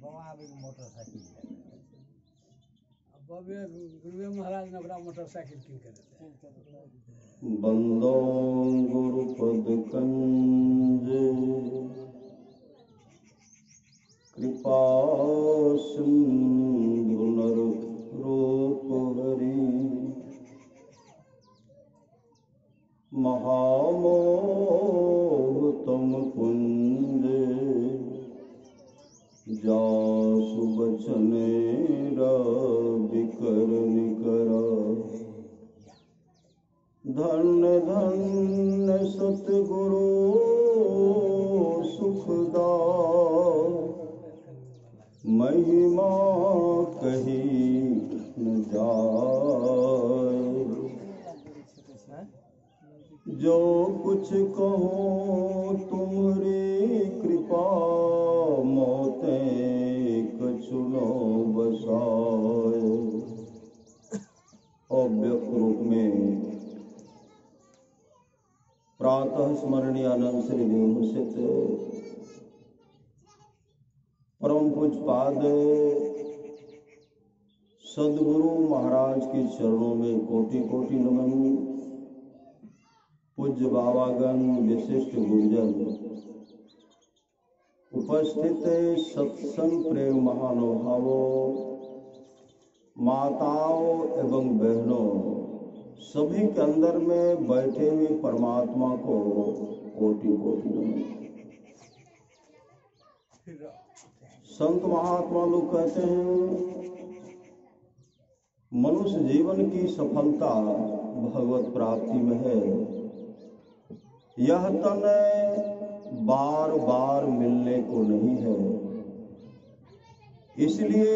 Motorcycle गुरुदेव महाराज ने अपना motorcycle किन कर बंदो गुरुपद कंज कृपा सिंधु नर रूप हरि महामोह तम कुंज जासु बचने बिकर निकर धन्य धन्य सतगुरु सुखदा महिमा कही न जाए। जो कुछ कहो तुम्हारी कृपा मोते कछुनो बसाए। अव्यक्त रूप में प्रातः स्मरणीय आनंद श्री देवसित परम पूज्यपाद सदगुरु महाराज के चरणों में कोटि कोटि नमन। पूज्य बाबागण, विशिष्ट गुरुजन, उपस्थित सत्संग प्रेम महानुभावों, माताओं एवं बहनों, सभी के अंदर में बैठे हुए परमात्मा को कोटि कोटि नमन। संत महात्मा लोग कहते हैं मनुष्य जीवन की सफलता भगवत प्राप्ति में है। यह तन बार बार मिलने को नहीं है, इसलिए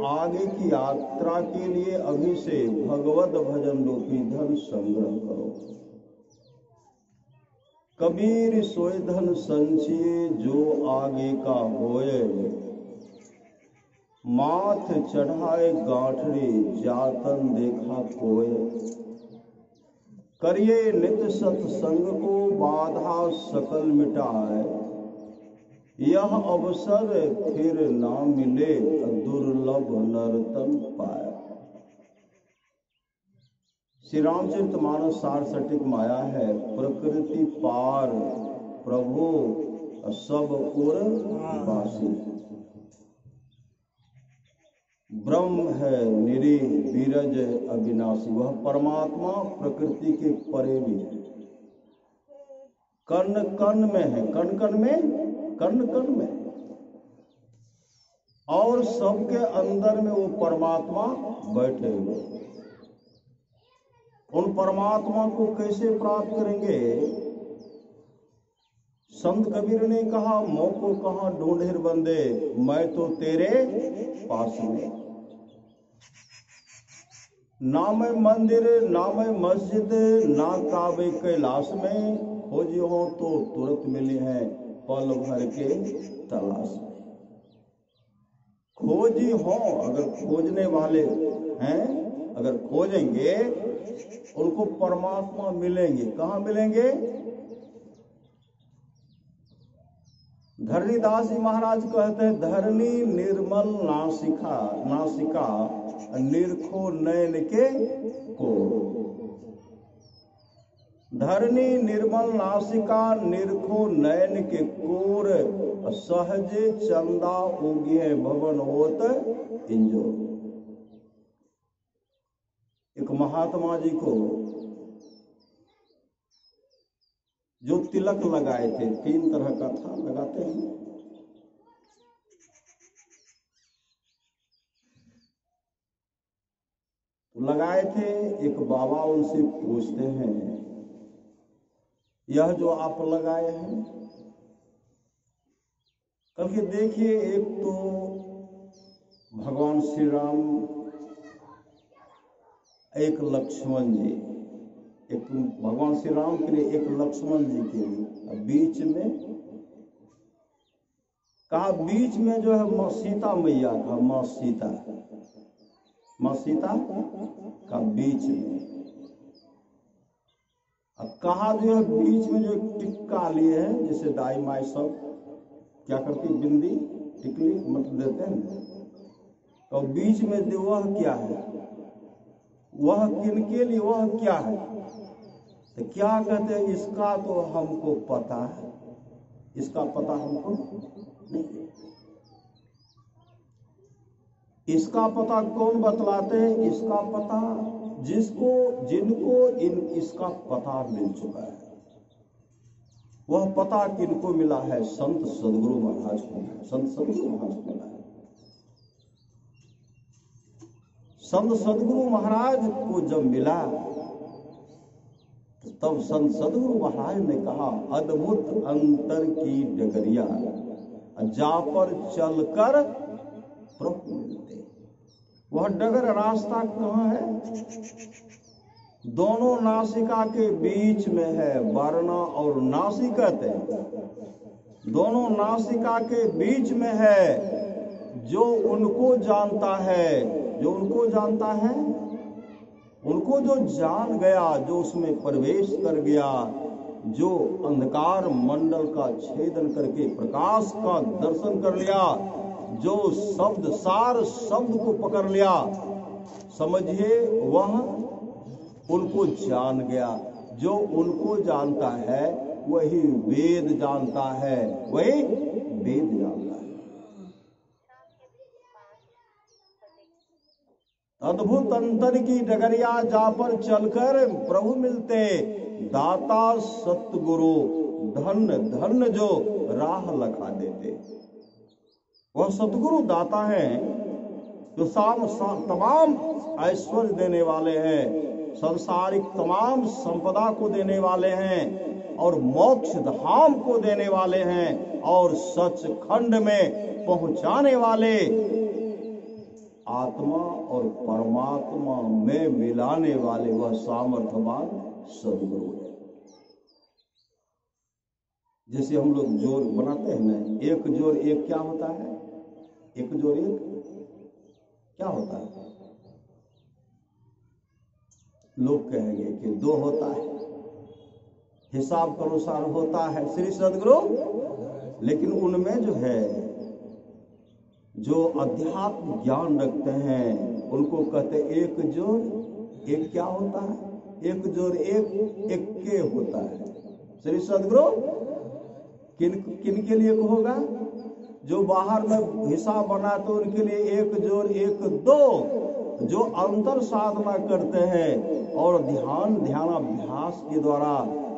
आगे की यात्रा के लिए अभी से भगवत भजन रूपी धन संग्रह करो। कबीर सोए धन संचिए जो आगे का होए, माथ चढ़ाए गांठड़ी जातन देखा कोय। करिए नित सत्संग को बाधा सकल मिटाए, यह अवसर फिर ना मिले दुर्लभ नरतन पाए। श्री रामचरितमानस सार सटिक माया है, प्रकृति पार प्रभु सब उर वासी। ब्रह्म है निरी बीरज अविनाशी, वह परमात्मा प्रकृति के परे भी है, कण कण में है, कण कण में, कण कण में, और सबके अंदर में वो परमात्मा बैठे हुए। उन परमात्मा को कैसे प्राप्त करेंगे? संत कबीर ने कहा, मोको कहाँ ढूंढे बंदे, मैं तो तेरे पास में। ना मैं मंदिर ना मैं मस्जिद ना काबे कैलाश में, खोजी हो तो तुरंत मिले हैं पल भर के तलाश में। खोजी हो, अगर खोजने वाले हैं, अगर खोजेंगे उनको परमात्मा मिलेंगे। कहाँ मिलेंगे? धरणीदास जी महाराज कहते हैं, धरणी निर्मल नासिका नासिका निरखो नयन के को। धरणी निर्मल नासिका निरखो नयन के कोर, सहजे चंदा उगे भवन होत इंजो। एक महात्मा जी को जो तिलक लगाए थे, 3 तरह का था, लगाते हैं, लगाए थे। एक बाबा उनसे पूछते हैं, यह जो आप लगाए हैं, कल के देखिए, एक तो भगवान श्री राम, एक लक्ष्मण जी, एक भगवान श्री राम के लिए, एक लक्ष्मण जी के लिए, बीच में कहा, बीच में जो है माँ सीता मैया का, माँ सीता का बीच में। अब कहा जो है बीच में जो टिक्का लिए हैं, जैसे दाई माई सब क्या करती, बिंदी टिकली मत देते हैं, तो बीच में जो वह क्या है, वह किनके लिए, वह क्या है? तो क्या कहते हैं, इसका तो हमको पता है, इसका पता हमको नहीं। इसका पता कौन बतलाते हैं? इसका पता जिनको इसका पता मिल चुका है। वह पता किनको मिला है? संत सदगुरु महाराज को। संत सदगुरु महाराज को मिला है। संत सदगुरु महाराज को जब मिला तब संत सदगुरु महाराज ने कहा, अद्भुत अंतर की डगरिया जा पर चलकर प्रभु मिलते। वह डगर रास्ता कहाँ है? दोनों नासिका के बीच में है। वारणा और नासी कहते हैं, दोनों नासिका के बीच में है। जो उनको जानता है, जो उनको जानता है, उनको जो जान गया, जो उसमें प्रवेश कर गया, जो अंधकार मंडल का छेदन करके प्रकाश का दर्शन कर लिया, जो शब्द सार शब्द को पकड़ लिया, समझिए वह उनको जान गया। जो उनको जानता है वही वेद जानता है, वही वेद जानता है। अद्भुत अंतर की डगरिया जा पर चलकर प्रभु मिलते। दाता सतगुरु धन्य धन्य जो राह लगा देते। वह सतगुरु दाता है जो तमाम ऐश्वर्य देने वाले हैं, संसारिक तमाम संपदा को देने वाले हैं और मोक्ष धाम को देने वाले हैं और सचखंड में पहुंचाने वाले, आत्मा और परमात्मा में मिलाने वाले वह सामर्थ्यवान सदगुरु है। जैसे हम लोग जोड़ बनाते हैं ना, एक जोड़ एक क्या होता है? एक जोड़ एक क्या होता है? लोग कहेंगे कि दो होता है, हिसाब के अनुसार होता है श्री सदगुरु, लेकिन उनमें जो है, जो अध्यात्म ज्ञान रखते हैं उनको कहते एक जोड़ एक क्या होता है? एक जोड़ एक एक के होता है। श्री सदगुरु किन के लिए होगा? जो बाहर में हिसाब बनाते उनके लिए एक जोड़ एक दो। जो अंतर साधना करते हैं और ध्यानाभ्यास के द्वारा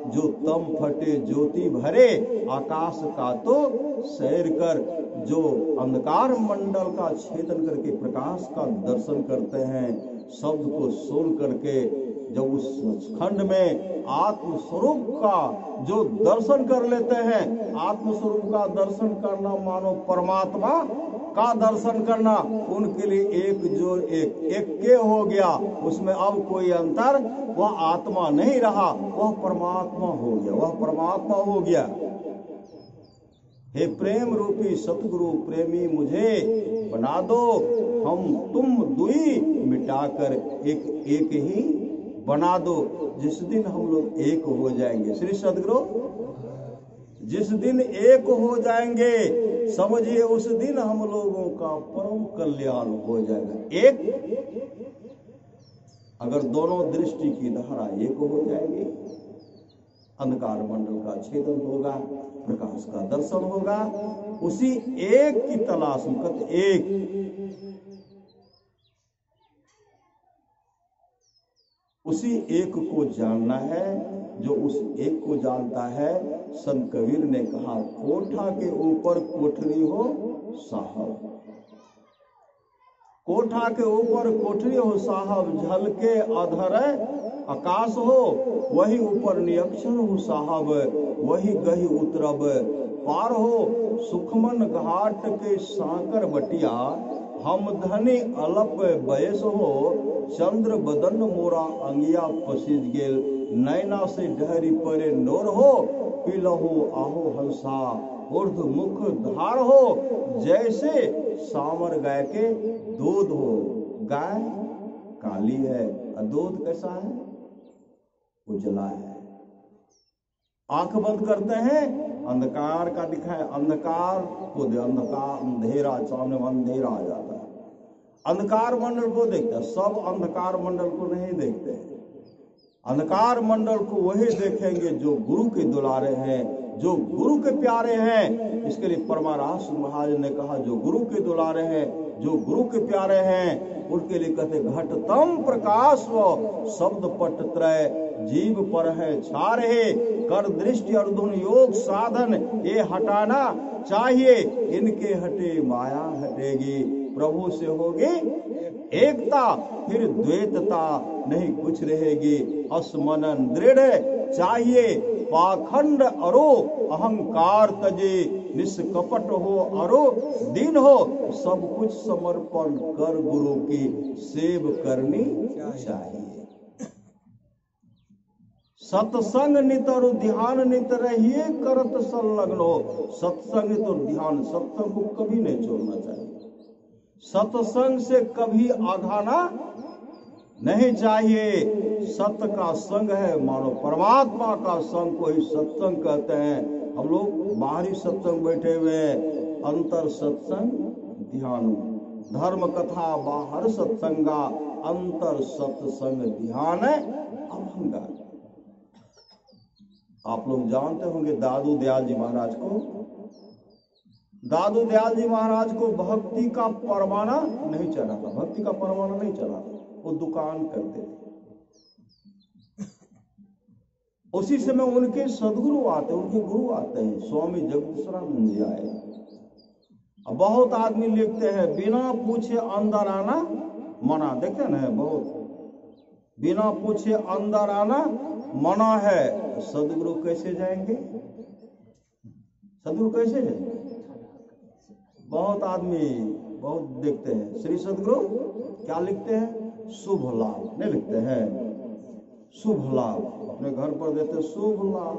जो तम फटे ज्योति भरे आकाश का तो सैर कर, जो अंधकार मंडल का छेदन करके प्रकाश का दर्शन करते हैं, शब्द को सुन करके जब उस खंड में आत्म स्वरूप का जो दर्शन कर लेते हैं, आत्म स्वरूप का दर्शन करना मानो परमात्मा का दर्शन करना, उनके लिए एक जोड़ एक के हो गया। उसमें अब कोई अंतर, वह आत्मा नहीं रहा, वह परमात्मा हो गया, वह परमात्मा हो गया। हे प्रेम रूपी सतगुरु प्रेमी मुझे बना दो, हम तुम दुई मिटाकर एक ही बना दो। जिस दिन हम लोग एक हो जाएंगे श्री सदगुरु, जिस दिन एक हो जाएंगे, समझिए उस दिन हम लोगों का परम कल्याण हो जाएगा। एक अगर दोनों दृष्टि की धारा एक हो जाएगी, अंधकार मंडल का छेदन होगा, प्रकाश का दर्शन होगा। उसी एक की तलाश में उसी एक को जानना है। जो उस एक को जानता है, संत कबीर ने कहा, कोठा के ऊपर कोठरी हो साहब, कोठा के ऊपर कोठरी हो साहब, झलके अधर आकाश हो, वही ऊपर नियक्षर हो साहब, वही गही उतरब पार हो। सुखमन घाट के सांकर बटिया, हम धनी अलप बयस हो, चंद्र बदन मोरा अंगिया पसीज गेल, नैना से डहरी परे नोर हो, पिलहो आहो हंसा ऊर्ध मुख धार हो, जैसे सामर गाय के दूध हो। गाय काली है और दूध कैसा है? उजला है। आंख बंद करते हैं, अंधकार का दिखाए, अंधकार को अंधकार अंधेरा, सामने अंधेरा आ जाता है। अंधकार मंडल को देखते हैं, सब अंधकार मंडल को नहीं देखते हैं। अंधकार मंडल को वही देखेंगे जो गुरु के दुलारे हैं, जो गुरु के प्यारे हैं। इसके लिए परमारास महाराज ने कहा, जो गुरु के दुलारे हैं, जो गुरु के प्यारे हैं, उनके लिए कहते घटतम प्रकाश व शब्द पट त्रय जीव पर है छा रहे, कर दृष्टि अर्धुन योग साधन ये हटाना चाहिए, इनके हटे माया हटेगी, प्रभु से होगी एकता फिर द्वैतता नहीं कुछ रहेगी, असमनन दृढ़ चाहिए पाखंड अरो अहंकार तजे, निष्कपट हो अरो दीन हो, सब कुछ समर्पण कर गुरु की सेव करनी चाहिए। सत्संग नितर ध्यान नित रहिए करत संलग्न हो, सत्संग तो ध्यान, सत्संग को कभी नहीं छोड़ना चाहिए। सत्संग से कभी आघाना नहीं चाहिए। सत्य का संग है, मानो परमात्मा का संग को ही सत्संग कहते हैं। हम लोग बाहरी सत्संग बैठे हुए हैं, अंतर सत्संग ध्यान, धर्म कथा बाहर सत्संगा, अंतर सत्संग ध्यान अभंगा। आप लोग जानते होंगे दादू दयाल जी महाराज को। दादू दयाल जी महाराज को भक्ति का परवाना नहीं चढ़ा था, भक्ति का परवाना नहीं चढ़ा, वो दुकान करते थे। उसी समय उनके सदगुरु आते, उनके गुरु आते हैं, स्वामी जगदीश्वरानंद जी आए। अब बहुत आदमी लिखते हैं बिना पूछे अंदर आना मना, देखते ना बहुत, बिना पूछे अंदर आना मना है। सदगुरु कैसे जाएंगे? सदगुरु कैसे जाएंगे? बहुत आदमी बहुत देखते हैं, श्री सदगुरु क्या लिखते हैं? शुभ लाभ नहीं लिखते हैं, शुभ लाभ अपने घर पर देते, शुभ लाभ।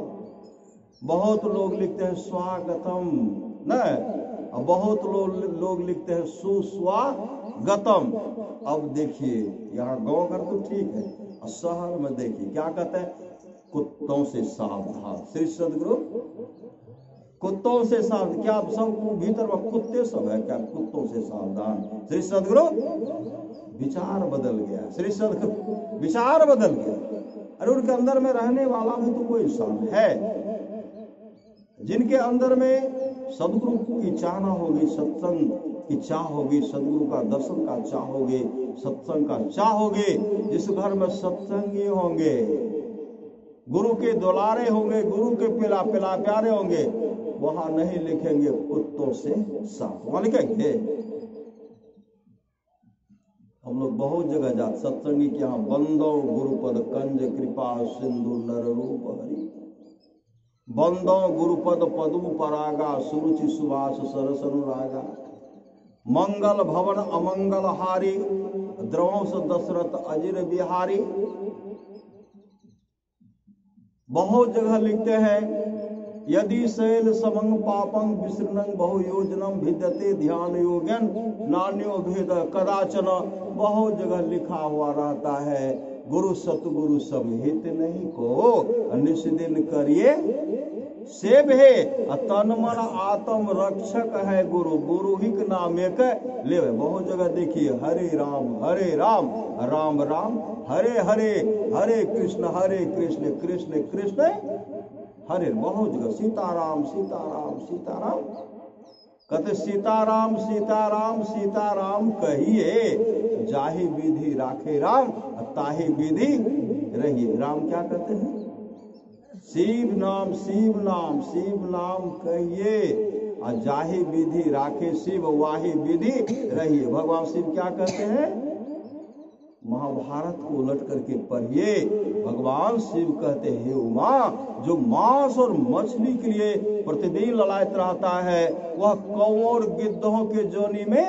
बहुत लोग लिखते हैं स्वागतम न, बहुत लोग लिखते हैं सुस्वागतम। अब देखिए यहाँ गांव घर तो ठीक है, शहर में देखिए क्या कहते हैं, कुत्तों से सावधान। श्री सदगुरु कुत्तों से सावधान, क्या सब भीतर में कुत्ते सब है क्या? कुत्तों से सावधान। श्री सदगुरु विचार बदल गया, श्री सदगुरु विचार बदल गया। अरे उनके अंदर में रहने वाला भी तो कोई इंसान है, जिनके अंदर में सदगुरु की चाहना होगी, सत्संग की चाह होगी, सदगुरु का दर्शन का चाह होगी, सत्संग का चाह होगी। जिस घर में सत्संगी होंगे, गुरु के दुलारे होंगे, गुरु के पिला प्यारे होंगे, वहां नहीं लिखेंगे कुत्तों से साफ, वहां लिखेंगे। हम लोग बहुत जगह जाते सत्संगी के यहाँ, बंदो गुरुपद कंज कृपा सिंधु नर रूप हरि, बंदो गुरुपद पदु परागा सुरुचि सुभाष सरस अनुरागा, मंगल भवन अमंगल हारी द्रवंश दशरथ अजिर बिहारी। बहुत जगह लिखते हैं यदि शैल समंग पापं विसृणं बहु योजनम भिद्यते ध्यान योगन नान्यो भेद कदाचन। बहुत जगह लिखा हुआ रहता है गुरु सतगुरु समिहित नहीं को, निष्दिन करिए सेव है, तन मन आत्म रक्षक है गुरु, गुरु ही के नाम एक ले। बहुत जगह देखिए हरे राम राम राम हरे हरे, हरे कृष्ण कृष्ण कृष्ण हरे। बहुत जगह सीताराम कहते सीताराम सीताराम कहिए, जाहि विधि राखे राम ताहि विधि रहिए। राम क्या कहते हैं? शिव नाम कहिए, और जाहि विधि राखे शिव वाही विधि रहिए। भगवान शिव क्या कहते हैं? महाभारत को उलट करके पढ़िए, भगवान शिव कहते हैं उमा, जो मांस और मछली के लिए प्रतिदिन ललायत रहता है, वह कौओं और गिद्धों के जोनी में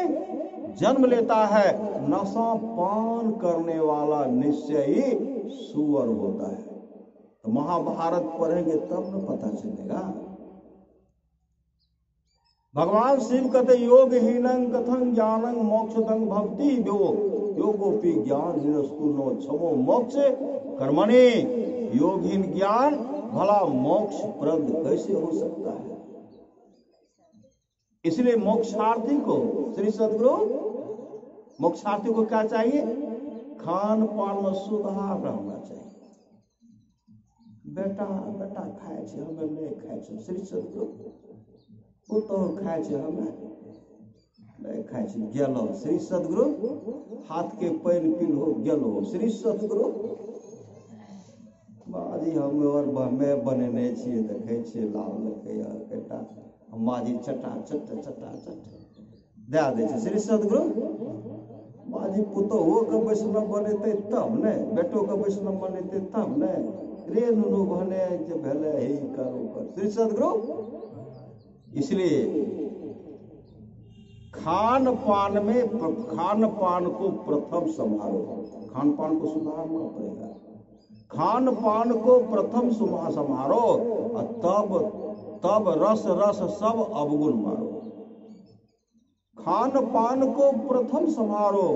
जन्म लेता है। नशा पान करने वाला निश्चय ही सुअर होता है। तो महाभारत पढ़ेंगे तब न पता चलेगा। भगवान शिव कहते योग हीनं कथं ज्ञानं मोक्षतं भक्ति योगोपि ज्ञान हीनस्तु नो क्षमो मोक्ष कर्मणि। योगहीन ज्ञान भला मोक्ष प्रद कैसे हो सकता है। इसलिए मोक्षार्थी को श्री सदगुरु मोक्षार्थी को क्या चाहिए? खान पान में सुधार रहना चाहिए। बेटा बेटा खाए छे हमें नहीं खाए छे श्री सदगुरु पुतहु खाए छे हमें नहीं खाए छे गेलो श्री सदगुरु हाथ के पैन पिलो गेलो श्री सदगुरु बाजी हम और मैं बनेने छिए देखे छिए लाल लगे बेटा माजी चटा चट चटा चट दे दे छे श्री सदगुरु बाजी पुतहु के वैष्णव बनेते तब ने बेटो के वैष्णव बनेते तब ने रे नुनु भने जे भेले ही करो कर श्री सदगुरु। इसलिए खान पान को प्रथम संभालो, खान पान को सुधारना पड़ेगा। खान पान को प्रथम संभालो तब रस सब अवगुण मारो। खान पान को प्रथम संभालो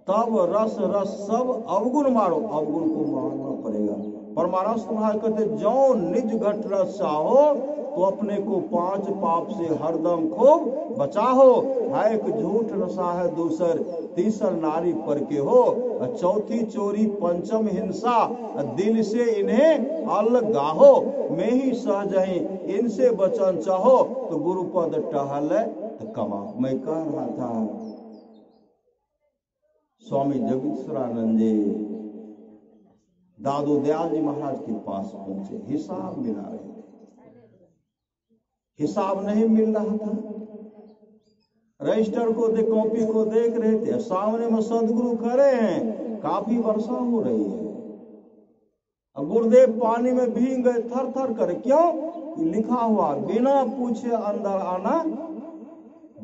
तब रस सब अवगुण मारो। अवगुण को मारना पड़ेगा। परमारस महाराज कहते जो निज घट रस चाहो तो अपने को 5 पाप से हरदम खूब बचाहो। है एक झूठ रसा है दूसर तीसर नारी पर के हो। चौथी चोरी पंचम हिंसा दिल से इन्हें अलगाहो। मैं ही सहज ही इनसे बचन चाहो तो गुरुपद टहल तो कमाओ। मैं कह रहा था स्वामी जगदीश्वरानंद जी दादू दयाल जी महाराज के पास पहुंचे, हिसाब मिला रहे थे। हिसाब नहीं मिल रहा था, रजिस्टर को कॉपी को देख रहे थे। सामने में सदगुरु खड़े हैं, काफी वर्षा हो रही है। अब गुरुदेव पानी में भीग गए, थर थर कर। क्यों? लिखा हुआ बिना पूछे अंदर आना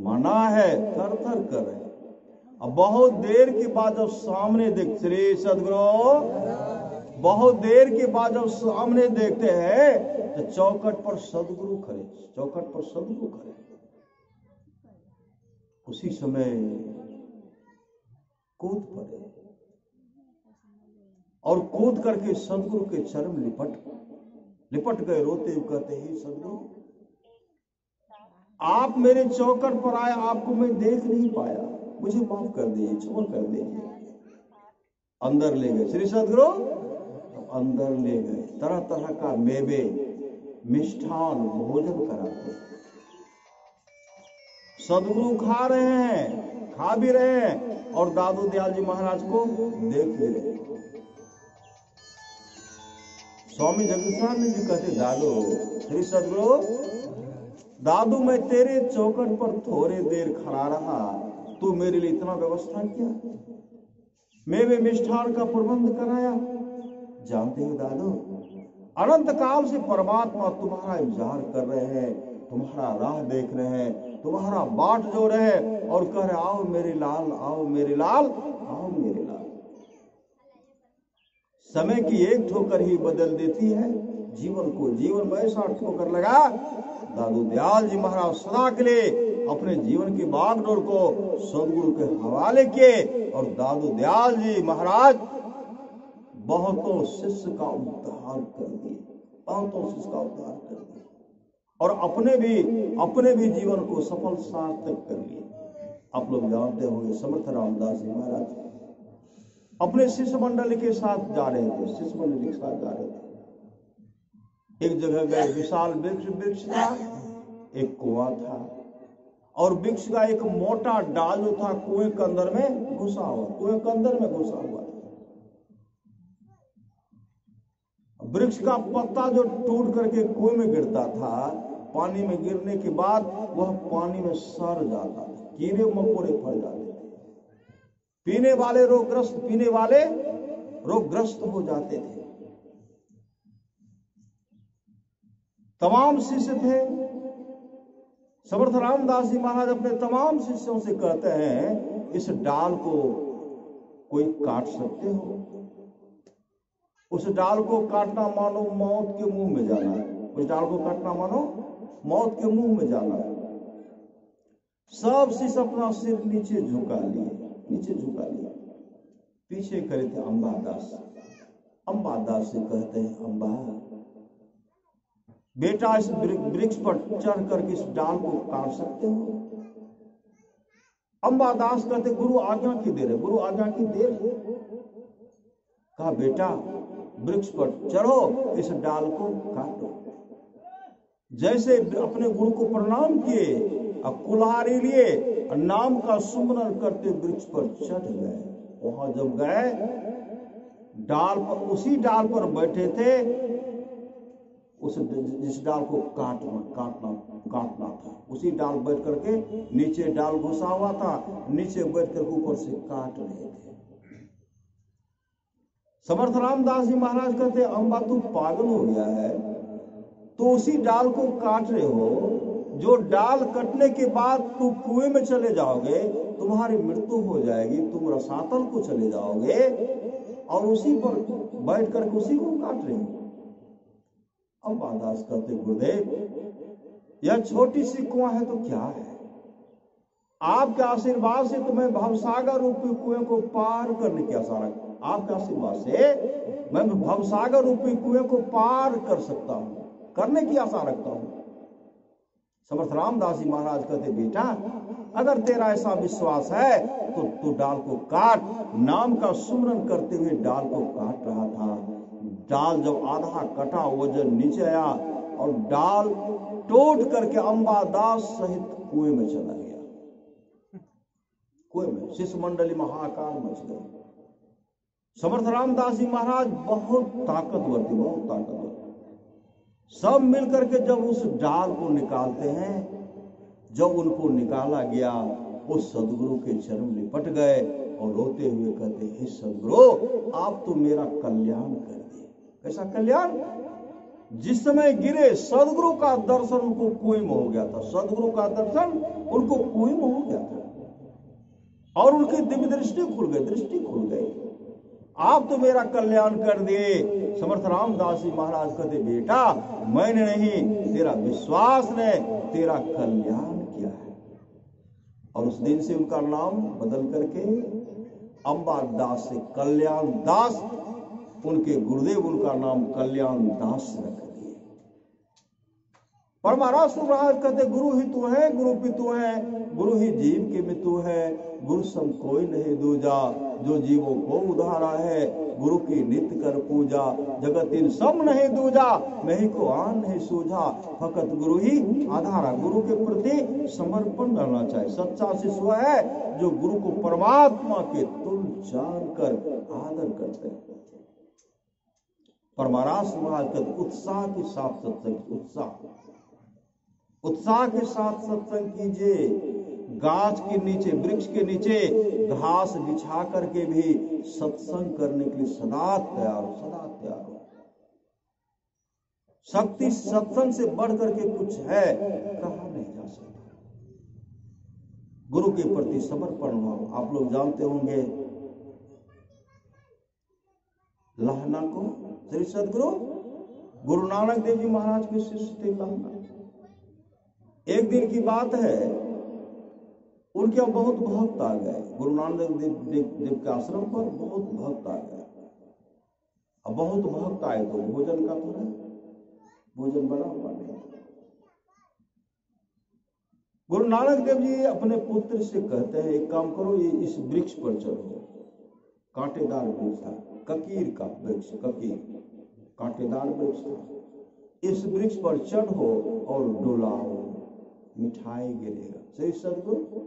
मना है। थर थर कर। अब बहुत देर के बाद जब सामने देख श्री सदगुरु बहुत देर के बाद जब सामने देखते हैं तो चौखट पर सदगुरु खड़े, चौखट पर सदगुरु खड़े। उसी समय कूद पड़े और कूद करके सदगुरु के चरण लिपट गए। रोते हुए कहते हैं सदगुरु आप मेरे चौखट पर आए, आपको मैं देख नहीं पाया, मुझे माफ कर दीजिए, क्षमा कर दीजिए। अंदर ले गए श्री सदगुरु, अंदर ले गए। तरह तरह का मेवे मिष्ठान भोजन कराते। सदगुरु खा रहे हैं, खा भी रहे हैं और दादू दयाल जी महाराज को देख भी रहे हैं। स्वामी जगदीशानंद जी कहते दादू श्री सदगुरु दादू मैं तेरे चौखट पर थोड़े देर खड़ा रहा, तू मेरे लिए इतना व्यवस्था किया, मेवे मिष्ठान का प्रबंध कराया। जानते हो दादू अनंत काल से परमात्मा तुम्हारा इंतजार कर रहे हैं, तुम्हारा राह देख रहे हैं, तुम्हारा बाट जो रहे और कह रहे आओ मेरे लाल, आओ मेरे लाल, आओ मेरे लाल। समय की एक ठोकर ही बदल देती है जीवन को। जीवन में ऐसा ठोकर लगा दादू दयाल जी महाराज सदा के लिए अपने जीवन की बागडोर को सदगुरु के हवाले किए और दादू दयाल जी महाराज बहुतों शिष्य का उद्धार कर दिए, बहुतों शिष्य का उद्धार कर दिए और अपने भी जीवन को सफल सार्थक कर लिए। आप लोग जानते होंगे समर्थ रामदास जी महाराज अपने शिष्य मंडली के साथ जा रहे थे, शिष्य मंडली के साथ जा रहे थे। एक जगह गए, विशाल वृक्ष था, एक कुआं था और वृक्ष का एक मोटा डाल जो था कुएं के अंदर में घुसा हुआ। वृक्ष का पत्ता जो टूट करके कुएं में गिरता था, पानी में गिरने के बाद वह पानी में सड़ जाता था, कीड़े मकोड़े फल जाते थे, पीने वाले रोगग्रस्त हो जाते थे। तमाम शिष्य थे। समर्थ रामदास जी महाराज अपने तमाम शिष्यों से कहते हैं इस डाल को कोई काट सकते हो? उस डाल को काटना मानो मौत के मुंह में जाना है। उस डाल को काटना मानो मौत के मुंह में जाना है। सब शिष्य अपना सिर नीचे झुका लिए। पीछे खड़े थे अंबादास। अंबादास से कहते हैं, अम्बा बेटा इस वृक्ष पर चढ़ करके इस डाल को काट सकते हो? अंबादास कहते, गुरु आज्ञा की देर है, गुरु आज्ञा की देर है। कहा बेटा वृक्ष पर चढ़ो, इस डाल को काटो। जैसे अपने गुरु को प्रणाम किए और कुल्हाड़ी लिए और नाम का सुमरन करते वृक्ष पर चढ़ गए। वहां जब गए डाल पर, उसी डाल पर बैठे थे, उस जिस डाल को काटना था, उसी डाल बैठ करके, नीचे डाल घुसा हुआ था, नीचे बैठ कर ऊपर से काट रहे थे। समर्थ रामदास जी महाराज कहते, अम्बा तू पागल हो गया है, तो उसी डाल को काट रहे हो, जो डाल कटने के बाद तू कुएं में चले जाओगे, तुम्हारी मृत्यु हो जाएगी, तुम रसातल को चले जाओगे और उसी पर बैठ करके उसी को काट रहे हो। अंबादास कहते, गुरुदेव यह छोटी सी कुआं है तो क्या है, आपके आशीर्वाद से तो मैं भवसागर रूपी कुएं को पार करने की आशा रखता हूं। आपके आशीर्वाद से मैं भवसागर रूपी कुएं को पार कर सकता हूं, करने की आशा रखता हूं। समर्थ रामदास जी महाराज कहते, बेटा अगर तेरा ऐसा विश्वास है तो तू डाल को काट। नाम का सुमरन करते हुए डाल को काट रहा था। डाल जब आधा कटा, वजन नीचे आया और डाल टूट करके अंबादास सहित कुएं में चला गया। कुएं में शिष्य मंडली महाकाल मच गई। समर्थ रामदास जी महाराज बहुत ताकतवर थे, बहुत ताकतवर। सब मिलकर के जब उस डाल को निकालते हैं, जब उनको निकाला गया, उस सदगुरु के चरण लिपट गए और रोते हुए कहते, हे सदगुरु आप तो मेरा कल्याण कर दिए। कैसा कल्याण? जिस समय गिरे सदगुरु का दर्शन उनको कुएं में हो गया था, सदगुरु का दर्शन उनको कुएं में हो गया था और उनकी दिव्य दृष्टि खुल गई, दृष्टि खुल गई। आप तो मेरा कल्याण कर दिए। समर्थ रामदास जी महाराज कहते, बेटा मैंने नहीं, तेरा विश्वास ने तेरा कल्याण किया है। और उस दिन से उनका नाम बदल करके अंबादास से कल्याण दास, उनके गुरुदेव उनका नाम कल्याण दास रख दिए। परमारास महाराज कहते, गुरु ही तू है, गुरु भी तू है, गुरु ही जीव के में तू है, गुरु सम कोई नहीं दूजा, जो जीवों को उधारा है, गुरु की नित्य कर पूजा, जगत इन सब नहीं दूजा, मैं ही को आन नहीं सूझा, फकत गुरु ही आधारा। गुरु के प्रति समर्पण रहना चाहिए। सच्चा शिष्य है जो गुरु को परमात्मा के तुल्य जानकर आदर करते हैं। परमारास महाराज कहते, उत्साह के साथ सत्संग, उत्साह के साथ सत्संग कीजिए। गाछ के नीचे, वृक्ष के नीचे घास बिछा करके भी सत्संग करने के लिए सदा तैयार हो। शक्ति सत्संग से बढ़ करके कुछ है, कहा नहीं जा सकता। गुरु के प्रति समर्पण भाव। आप लोग जानते होंगे लाहना को, श्री सदगुरु गुरु नानक देव जी महाराज के शिष्य थे लाहना। एक दिन की बात है, उनके यहाँ बहुत भक्त आ गए। गुरु नानक देव के आश्रम पर बहुत भक्त आ गए। अब बहुत भक्त आए तो भोजन का थोड़ा भोजन बना हुआ नहीं। गुरु नानक देव जी अपने पुत्र से कहते हैं, एक काम करो, ये इस वृक्ष पर चढ़ो। कांटेदार वृक्ष था, ककीर का वृक्ष, ककीर कांटेदार वृक्ष था। इस वृक्ष पर चढ़ो और डुलाओ, मिठाई गिरेगा। सही सदगुरु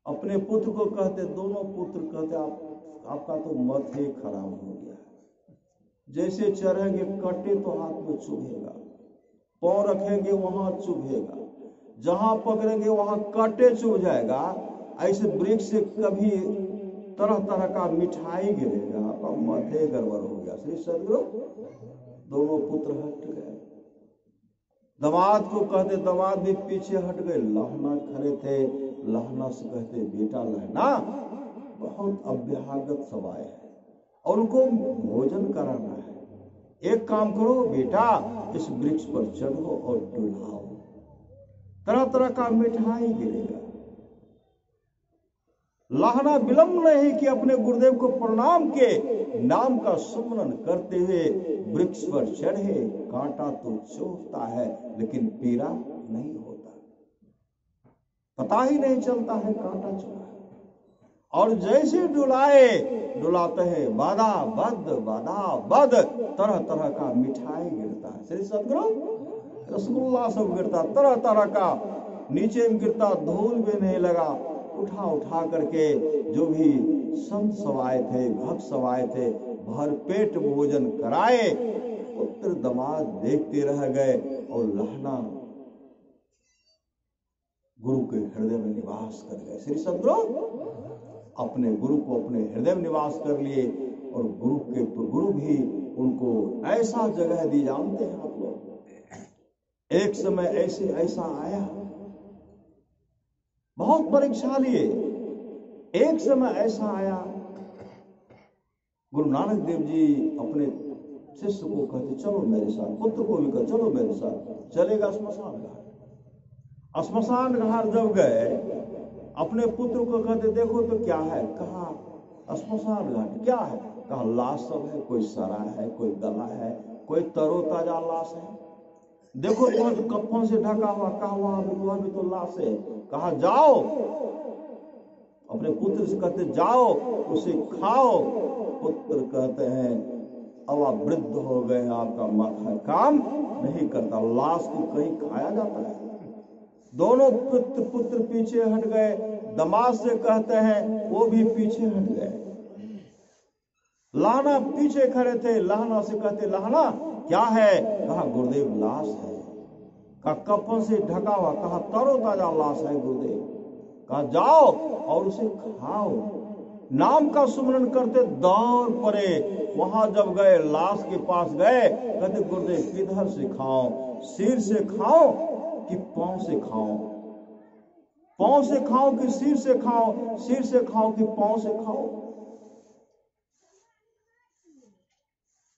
अपने पुत्र को कहते, दोनों पुत्र कहते, आपका तो मत ही खराब हो गया। जैसे चढ़ेंगे कटे तो हाथ में चुभेगा, पांव रखेंगे वहां चुभेगा, जहां पकड़ेंगे वहां कांटे चुभ जाएगा। ऐसे वृक्ष से कभी तरह तरह का मिठाई गिरेगा, आपका मध्य गड़बड़ हो गया। श्री सदगुरु दोनों पुत्र हट गए। दमाद को कहते, दमाद भी पीछे हट गए। लहना खड़े थे, लहना से कहते, बेटा लहना बहुत अभ्यागत सवाए है और उनको भोजन कराना है। एक काम करो बेटा, इस वृक्ष पर चढ़ो और डुलाओ, तरह तरह का मिठाई गिरेगा। लाहना विलंब नहीं कि अपने गुरुदेव को प्रणाम के नाम का सुमरन करते हुए वृक्ष पर चढ़े। कांटा तो चुभता है लेकिन पीड़ा नहीं होता, पता ही नहीं चलता है कांटा चुभा है। और जैसे डुलाते हैं बादा बद तरह तरह का मिठाई गिरता है। श्री सदगुरु रसगुल्ला सब गिरता, तरह तरह का, नीचे में गिरता, धूल भी नहीं लगा। उठा करके जो भी संत सवाए थे, भक्त सवाए थे, भर पेट भोजन कराए। पुत्र दामाद देखते रह गए और लहना गुरु के हृदय में निवास कर गए। श्री सदगुरु अपने गुरु को अपने हृदय में निवास कर लिए और गुरु भी उनको ऐसा जगह दी। जानते हैं आप लोग, एक समय ऐसा आया, बहुत परीक्षा लिए। एक समय ऐसा आया, गुरु नानक देव जी अपने शिष्य को कहते चलो मेरे साथ, पुत्र को भी कहा चलो मेरे साथ। चलेगा श्मशान घाट। श्मशान घाट जब गए, अपने पुत्र को कहते देखो तो क्या है। कहा श्मशान घाट क्या है। कहा लाश सब है, कोई सरा है, कोई गला है, कोई तरोताजा लाश है। देखो वहां तो कफन से ढका हुआ। कहा वहां भी तो लाश है। कहा जाओ, अपने पुत्र से कहते जाओ उसे खाओ। पुत्र कहते हैं अब आप वृद्ध हो गए, आपका माथा काम नहीं करता, लाश को कहीं खाया जाता है। दोनों पुत्र पीछे हट गए। दामाद से कहते हैं वो भी पीछे हट गए। लाहना पीछे खड़े थे। लाहना से कहते लाहना क्या है। कहा गुरुदेव लाश है। कहा कफन से ढका हुआ। कहा तरोताजा लाश है गुरुदेव। कहा जाओ और उसे खाओ। नाम का सुमरन करते दौड़ पड़े। वहां जब गए, लाश के पास गए, कहते गुरुदेव किधर से खाओ, सिर से खाओ कि पांव से खाओ, पांव से खाओ कि सिर से खाओ, सिर से खाओ कि पांव से खाओ।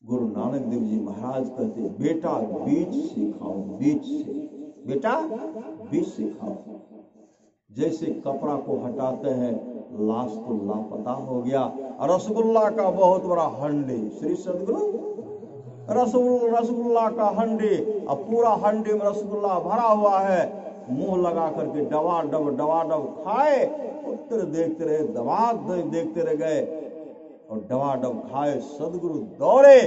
गुरु नानक देव जी महाराज कहते बेटा बीच से खाओ, बीच से, बेटा बीच से खाओ। जैसे कपड़ा को हटाते हैं, लाश तो लापता हो गया। रसगुल्ला का बहुत बड़ा हंडी, श्री सदगुरु रसगुल्ला का हंडी, अब पूरा हंडी में रसगुल्ला भरा हुआ है। मुंह लगा करके डबाडब खाए। पुत्र देखते रहे, दामाद देखते रह गए और डबाडब खाए। सदगुरु दौड़े,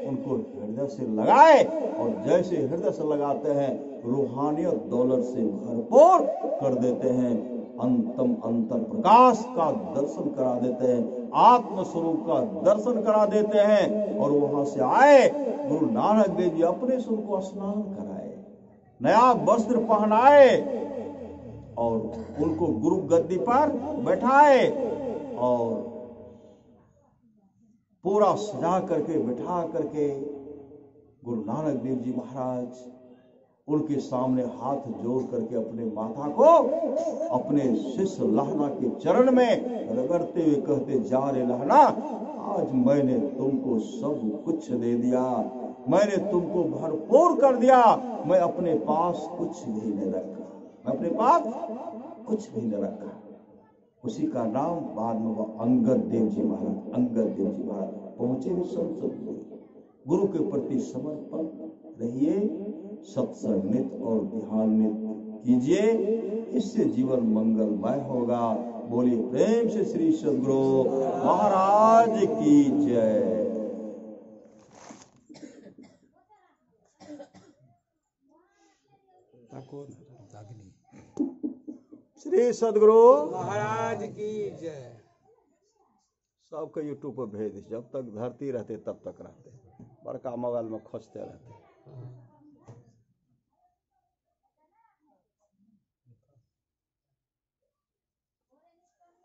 उनको हृदय से लगाए और जैसे हृदय से लगाते हैं रूहानियत दौलत से भरपूर कर देते हैं। अंतर प्रकाश का दर्शन करा देते हैं, आत्म स्वरूप का दर्शन करा देते हैं। और वहां से आए, गुरु नानक देव जी अपने स्वरूप को स्नान कराए, नया वस्त्र पहनाए और उनको गुरु गद्दी पर बैठाए और पूरा सजा करके बिठा करके गुरु नानक देव जी महाराज उनके सामने हाथ जोड़ करके अपने माथा को अपने शिष्य लहना के चरण में रगड़ते हुए कहते जा रे लहना, आज मैंने तुमको सब कुछ दे दिया, मैंने तुमको भरपूर कर दिया। मैं अपने पास कुछ भी नहीं रखा, मैं अपने पास कुछ भी नहीं रखा। उसी का नाम बाद में वो अंगद देव जी महाराज पहुंचे भी संत गुरु के प्रति समर्पण रहिए, सत्संग नित्य और ध्यान नित्य कीजिए, इससे जीवन मंगलमय होगा। बोलिए प्रेम से श्री सदगुरु महाराज की जय। श्री सदगुरु महाराज की जय। सबके यूट्यूब पर भेज दीजिए, जब तक धरती रहते तब तक रहते, बड़का मोबाइल में खोजते रहते।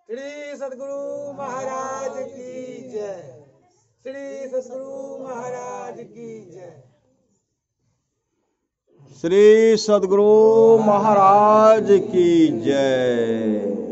श्री सदगुरु महाराज की जय। श्री सदगुरु महाराज की जय। श्री सदगुरु महाराज की जय।